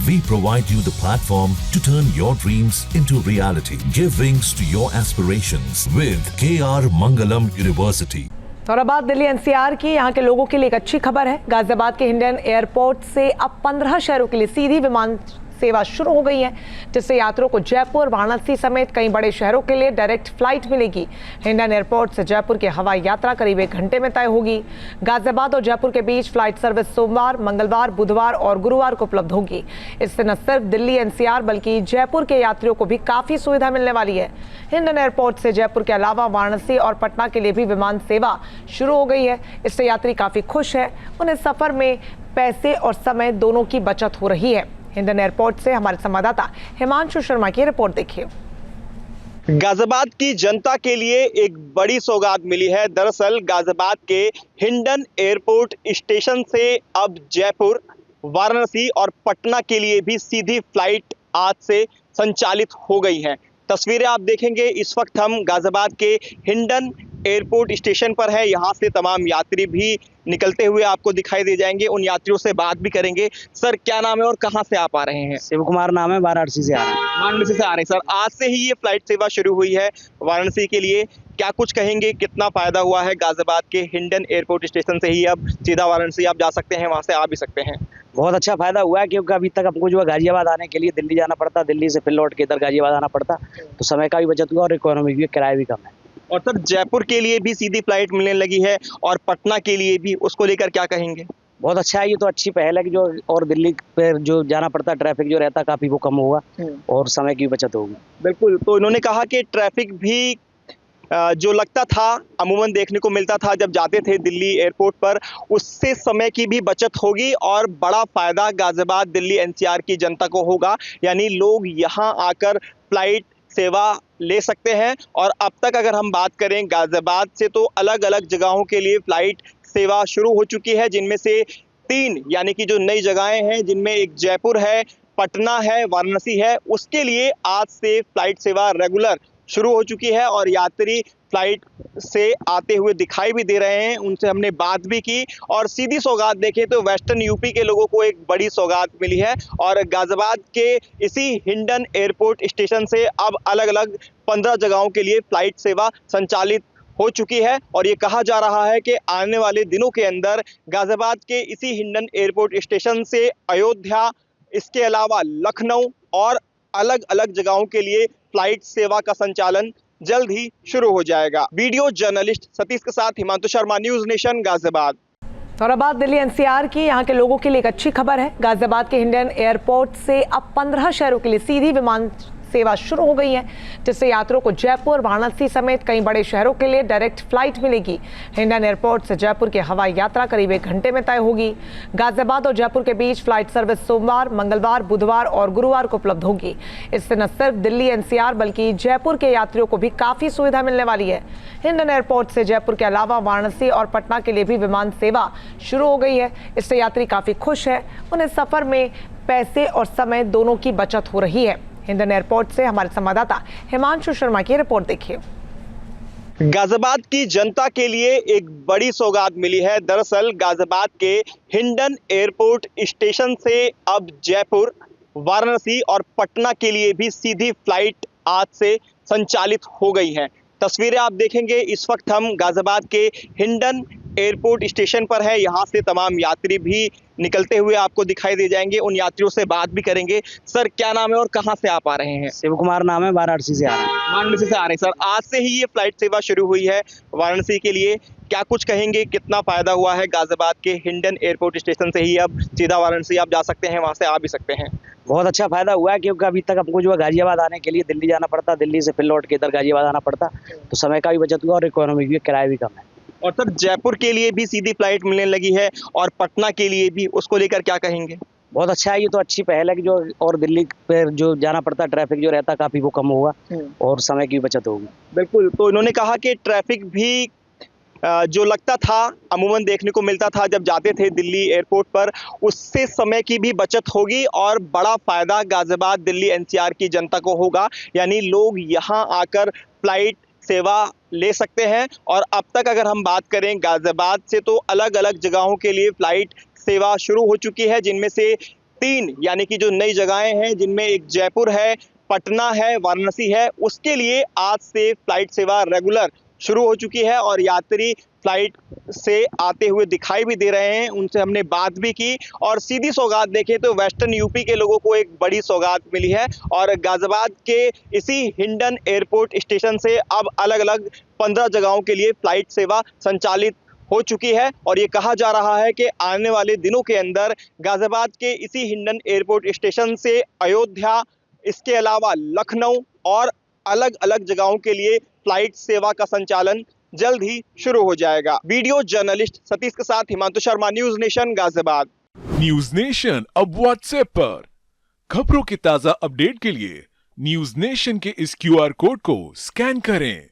We provide you the platform to turn your dreams into reality. Give wings to your aspirations with KR Mangalam University. और अब बात Delhi NCR की। यहाँ के लोगों के लिए एक अच्छी खबर है। गाजियाबाद के हिंडन एयरपोर्ट से अब 15 शहरों के लिए सीधी विमान सेवा शुरू हो गई है, जिससे यात्रियों को जयपुर, वाराणसी समेत कई बड़े शहरों के लिए डायरेक्ट फ्लाइट मिलेगी। हिंडन एयरपोर्ट से जयपुर की हवाई यात्रा करीब 1 घंटे में तय होगी। गाजियाबाद और जयपुर के बीच फ्लाइट सर्विस सोमवार, मंगलवार, बुधवार और गुरुवार को उपलब्ध होगी। इससे न सिर्फ दिल्ली एनसीआर बल्कि जयपुर के यात्रियों को भी काफी सुविधा मिलने वाली है। हिंडन एयरपोर्ट से जयपुर के अलावा वाराणसी और पटना के लिए भी विमान सेवा शुरू हो गई है। इससे यात्री काफी खुश है। उन्हें सफर में पैसे और समय दोनों की बचत हो रही है। हिंडन एयरपोर्ट से हमारे संवाददाता हिमांशु शर्मा की रिपोर्ट देखिए। गाजियाबाद की जनता के लिए एक बड़ी सौगात मिली है। दरअसल गाजियाबाद के हिंडन एयरपोर्ट स्टेशन से अब जयपुर, वाराणसी और पटना के लिए भी सीधी फ्लाइट आज से संचालित हो गई हैं। तस्वीरें आप देखेंगे, इस वक्त हम गाजियाबाद के हिंडन एयरपोर्ट स्टेशन पर है। यहाँ से तमाम यात्री भी निकलते हुए आपको दिखाई दे जाएंगे। उन यात्रियों से बात भी करेंगे। सर, क्या नाम है और कहाँ से आप आ रहे हैं? शिव कुमार नाम है, वाराणसी से आ रहे हैं। वाराणसी से आ रहे हैं। सर, आज से ही ये फ्लाइट सेवा शुरू हुई है वाराणसी के लिए, क्या कुछ कहेंगे, कितना फायदा हुआ है? गाजियाबाद के हिंडन एयरपोर्ट स्टेशन से ही अब सीधा वाराणसी आप जा सकते हैं, वहाँ से आ भी सकते हैं। बहुत अच्छा फायदा हुआ है, क्योंकि अभी तक हमको जो है गाजियाबाद आने के लिए दिल्ली जाना पड़ता, दिल्ली से फिर लौट के इधर गाजियाबाद आना पड़ता, तो समय का भी बचत हुआ और इकोनॉमी भी, किराया भी कम है। और सर, जयपुर के लिए भी सीधी फ्लाइट मिलने लगी है और पटना के लिए भी, उसको लेकर क्या कहेंगे? बहुत अच्छा है, ये तो अच्छी पहल है कि जो और दिल्ली पे जो जाना पड़ता, ट्रैफिक जो रहता काफी वो कम होगा और समय की बचत होगी। बिल्कुल। तो इन्होंने कहा कि ट्रैफिक भी जो लगता था, अमूमन देखने को मिलता था जब जाते थे दिल्ली एयरपोर्ट पर, उससे समय की भी बचत होगी और बड़ा फायदा गाजियाबाद दिल्ली एनसीआर की जनता को होगा। यानी लोग यहाँ आकर फ्लाइट सेवा ले सकते हैं। और अब तक अगर हम बात करें गाजियाबाद से, तो अलग अलग जगहों के लिए फ्लाइट सेवा शुरू हो चुकी है, जिनमें से 3 यानी कि जो नई जगहें हैं, जिनमें एक जयपुर है, पटना है, वाराणसी है, उसके लिए आज से फ्लाइट सेवा रेगुलर शुरू हो चुकी है और यात्री फ्लाइट से आते हुए दिखाई भी दे रहे हैं। उनसे हमने बात भी की और सीधी सौगात देखें तो वेस्टर्न यूपी के लोगों को एक बड़ी सौगात मिली है। और गाजियाबाद के इसी हिंडन एयरपोर्ट स्टेशन से अब अलग अलग 15 जगहों के लिए फ्लाइट सेवा संचालित हो चुकी है और ये कहा जा रहा है कि आने वाले दिनों के अंदर गाजियाबाद के इसी हिंडन एयरपोर्ट स्टेशन से अयोध्या, इसके अलावा लखनऊ और अलग अलग जगहों के लिए फ्लाइट सेवा का संचालन जल्द ही शुरू हो जाएगा। वीडियो जर्नलिस्ट सतीश के साथ हिमांशु शर्मा, न्यूज़ नेशन, गाजियाबाद। और अब बात दिल्ली एनसीआर की। यहाँ के लोगों के लिए एक अच्छी खबर है। गाजियाबाद के हिंडन एयरपोर्ट से अब 15 शहरों के लिए सीधी विमान सेवा शुरू हो गई है, जिससे यात्रियों को जयपुर, वाराणसी समेत कई बड़े शहरों के लिए डायरेक्ट फ्लाइट मिलेगी। हिंडन एयरपोर्ट से जयपुर की हवाई यात्रा करीब 1 घंटे में तय होगी। गाजियाबाद और जयपुर के बीच फ्लाइट सर्विस सोमवार, मंगलवार, बुधवार और गुरुवार को उपलब्ध होगी। इससे न सिर्फ दिल्ली एनसीआर बल्कि जयपुर के यात्रियों को भी काफी सुविधा मिलने वाली है। हिंडन एयरपोर्ट से जयपुर के अलावा वाराणसी और पटना के लिए भी विमान सेवा शुरू हो गई है। इससे यात्री काफी खुश है। उन्हें सफर में पैसे और समय दोनों की बचत हो रही है। हिंडन एयरपोर्ट से हमारे संवाददाता हिमांशु शर्मा की रिपोर्ट देखिए। गाजियाबाद की जनता के लिए एक बड़ी सौगात मिली है। दरअसल गाजियाबाद के हिंडन एयरपोर्ट स्टेशन से अब जयपुर, वाराणसी और पटना के लिए भी सीधी फ्लाइट आज से संचालित हो गई हैं। तस्वीरें आप देखेंगे, इस वक्त हम गाजियाबाद के हिंडन एयरपोर्ट स्टेशन पर है। यहाँ से तमाम यात्री भी निकलते हुए आपको दिखाई दे जाएंगे। उन यात्रियों से बात भी करेंगे। सर, क्या नाम है और कहाँ से आप आ रहे हैं? शिव कुमार नाम है, वाराणसी से आ रहे हैं। वाराणसी से आ रहे हैं। सर, आज से ही ये फ्लाइट सेवा शुरू हुई है वाराणसी के लिए, क्या कुछ कहेंगे, कितना फायदा हुआ है? गाजियाबाद के हिंडन एयरपोर्ट स्टेशन से ही अब सीधा वाराणसी आप जा सकते हैं, वहाँ से आ भी सकते हैं। बहुत अच्छा फायदा हुआ है, क्योंकि अभी तक हमको जो है गाजियाबाद आने के लिए दिल्ली जाना पड़ता, दिल्ली से फिर लौट के इधर गाजियाबाद आना पड़ता, तो समय का भी बचत हुआ और इकोनॉमी भी, किराया भी कम है। और सर, जयपुर के लिए भी सीधी फ्लाइट मिलने लगी है और पटना के लिए भी, उसको लेकर क्या कहेंगे? बहुत अच्छा है, ये तो अच्छी पहल है कि जो और दिल्ली पे जो जाना पड़ता, ट्रैफिक जो रहता काफी वो कम होगा और समय की बचत होगी। बिल्कुल। तो इन्होंने कहा कि ट्रैफिक भी जो लगता था, अमूमन देखने को मिलता था जब जाते थे दिल्ली एयरपोर्ट पर, उससे समय की भी बचत होगी और बड़ा फायदा गाजियाबाद दिल्ली एनसीआर की जनता को होगा। यानी लोग यहाँ आकर फ्लाइट सेवा ले सकते हैं। और अब तक अगर हम बात करें गाजियाबाद से, तो अलग अलग जगहों के लिए फ्लाइट सेवा शुरू हो चुकी है, जिनमें से 3 यानी कि जो नई जगहें हैं जिनमें एक जयपुर है, पटना है, वाराणसी है, उसके लिए आज से फ्लाइट सेवा रेगुलर शुरू हो चुकी है और यात्री फ्लाइट से आते हुए दिखाई भी दे रहे हैं। उनसे हमने बात भी की और सीधी सौगात देखें तो वेस्टर्न यूपी के लोगों को एक बड़ी सौगात मिली है और गाजियाबाद के इसी हिंडन एयरपोर्ट स्टेशन से अब अलग अलग 15 जगहों के लिए फ्लाइट सेवा संचालित हो चुकी है और ये कहा जा रहा है कि आने वाले दिनों के अंदर गाजियाबाद के इसी हिंडन एयरपोर्ट स्टेशन से अयोध्या, इसके अलावा लखनऊ और अलग अलग जगहों के लिए फ्लाइट सेवा का संचालन जल्द ही शुरू हो जाएगा। वीडियो जर्नलिस्ट सतीश के साथ Himanshu Sharma, news nation, Ghaziabad. News nation अब व्हाट्सएप पर खबरों के ताजा अपडेट के लिए न्यूज नेशन के इस QR कोड को स्कैन करें।